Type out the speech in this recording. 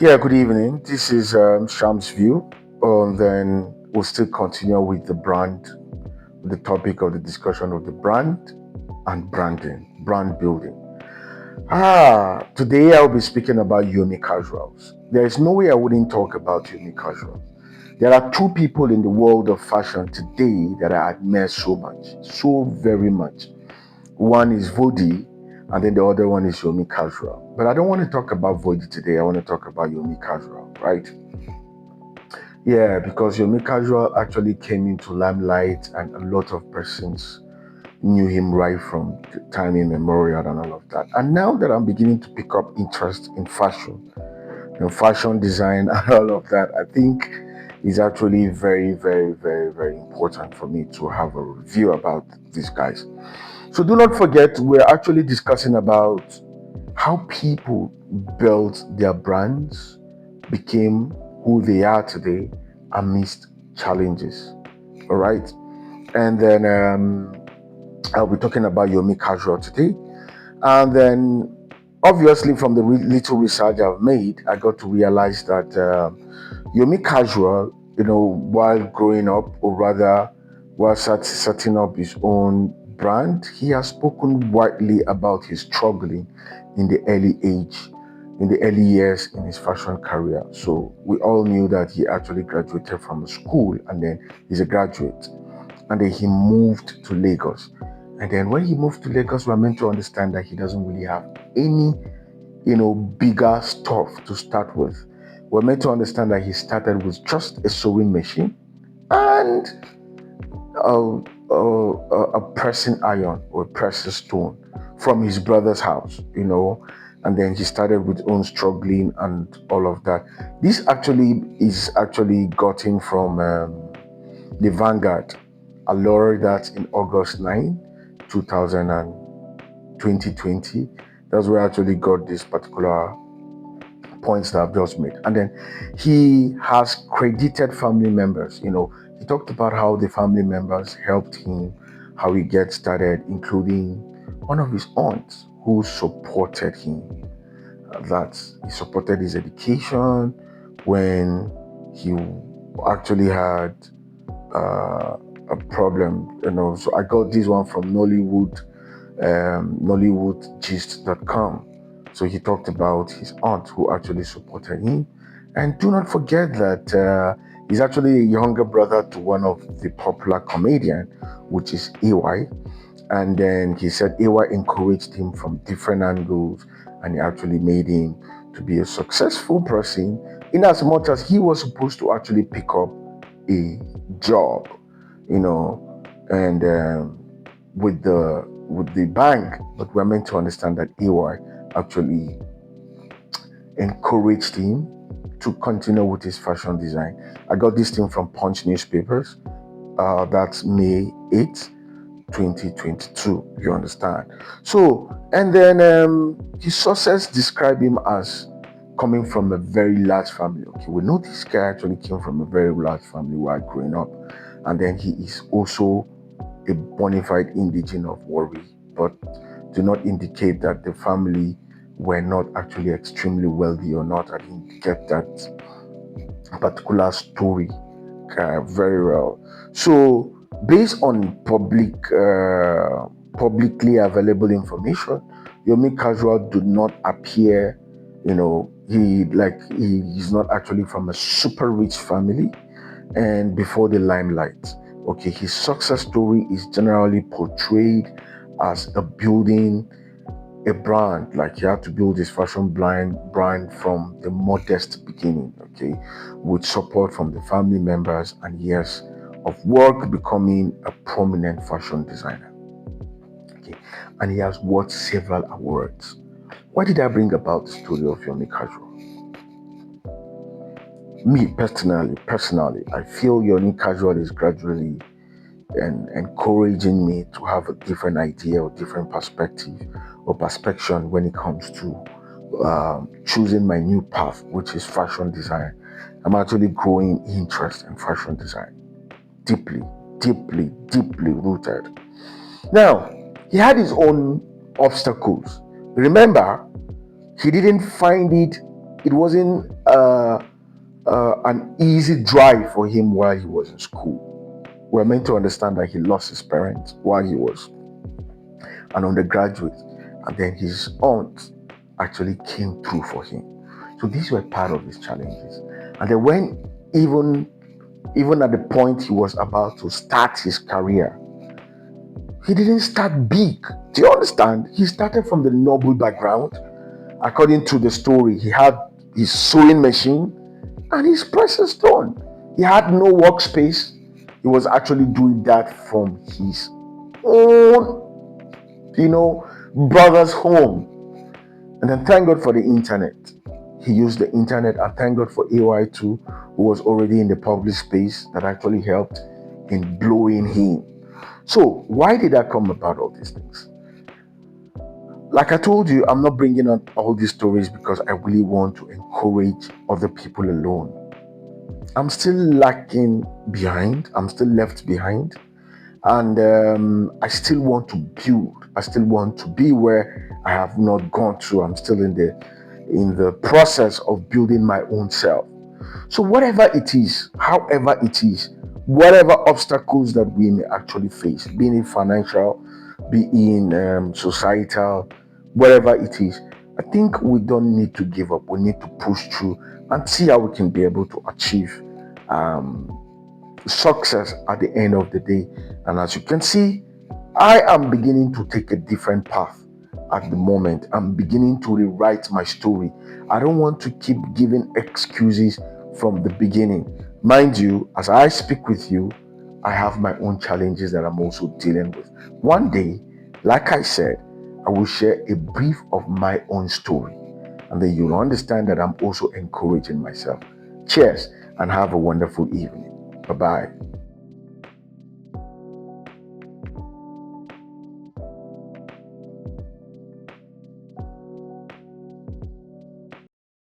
Yeah, good evening. This is Shamz-View. Then we'll still continue with the topic of the discussion of the brand and branding, brand building. Today I'll be speaking about YOMI Casuals. There is no way I wouldn't talk about YOMI Casual. There are two people in the world of fashion today that I admire so much, so very much. One is Vodi, and then the other one is Yomi Casual. But I don't want to talk about Vodi today. I want to talk about Yomi Casual, right? Yeah, because Yomi Casual actually came into limelight, and a lot of persons knew him right from the time immemorial and all of that. And now that I'm beginning to pick up interest in fashion, fashion design, and all of that, I think it's actually very, very, very, very important for me to have a review about these guys. So do not forget, we're actually discussing about how people built their brands, became who they are today amidst challenges. All right. And then I'll be talking about Yomi Casual today. And then, obviously, from the little research I've made, I got to realize that Yomi Casual, while growing up, or rather, while setting up his own brand, he has spoken widely about his struggling in the early years in his fashion career. So we all knew that he actually graduated from a school, and then he's a graduate, and then he moved to Lagos. And then when he moved to Lagos, we're meant to understand that he doesn't really have any bigger stuff to start with. We're meant to understand that he started with just a sewing machine and a pressing iron or a pressing stone from his brother's house. And then he started with own struggling and all of that. This actually is actually gotten from the Vanguard, a lawyer that in August 2000 and 2020, that's where I actually got this particular points that I've just made. And then he has credited family members. He talked about how the family members helped him, how he get started, including one of his aunts who supported him. That he supported his education when he actually had a problem. So I got this one from NollywoodGist.com. So he talked about his aunt who actually supported him. And do not forget that he's actually a younger brother to one of the popular comedian, which is AY. And then he said AY encouraged him from different angles, and he actually made him to be a successful person in as much as he was supposed to actually pick up a job, and with the bank. But we're meant to understand that AY actually encouraged him to continue with his fashion design. I got this thing from Punch newspapers. That's May 8th, 2022. You understand? So, and then his sources describe him as coming from a very large family. Okay, we know this guy actually came from a very large family while growing up, and then he is also a bona fide indigene of Warri, but do not indicate that the family were not actually extremely wealthy or not. I didn't get that particular story very well. So, based on publicly available information, Yomi Casual did not appear. He's not actually from a super rich family, and before the limelight. Okay, his success story is generally portrayed as building a brand. Like he had to build his fashion brand from the modest beginning, okay, with support from the family members and years of work, becoming a prominent fashion designer. Okay, and he has won several awards. Why did I bring about the story of Yomi Casual? Me personally, I feel Yomi Casual is gradually and encouraging me to have a different idea or different perspective or perspection when it comes to choosing my new path, which is fashion design. I'm actually growing interest in fashion design, deeply, deeply, deeply rooted. Now, he had his own obstacles. Remember, he didn't find it it wasn't an easy drive for him while he was in school. We're meant to understand that he lost his parents while he was an undergraduate, and then his aunt actually came through for him. So these were part of his challenges. And then when even at the point he was about to start his career, he didn't start big. Do you understand? He started from the noble background. According to the story, he had his sewing machine and his precious stone. He had no workspace. He was actually doing that from his own, brother's home. And then thank God for the internet. He used the internet, and thank God for AY2, who was already in the public space, that actually helped in blowing him. So why did I come about all these things? Like I told you, I'm not bringing on all these stories because I really want to encourage other people alone. I'm still lacking behind. I'm still left behind. And I still want to build. I still want to be where I have not gone through. I'm still in the process of building my own self. So whatever it is, however it is, whatever obstacles that we may actually face, being it financial, be in societal, whatever it is, I think we don't need to give up. We need to push through and see how we can be able to achieve success at the end of the day. And as you can see, I am beginning to take a different path at the moment. I'm beginning to rewrite my story. I don't want to keep giving excuses from the beginning. Mind you, as I speak with you, I have my own challenges that I'm also dealing with. One day, like I said, I will share a brief of my own story, and then you'll understand that I'm also encouraging myself. Cheers and have a wonderful evening. Bye-bye.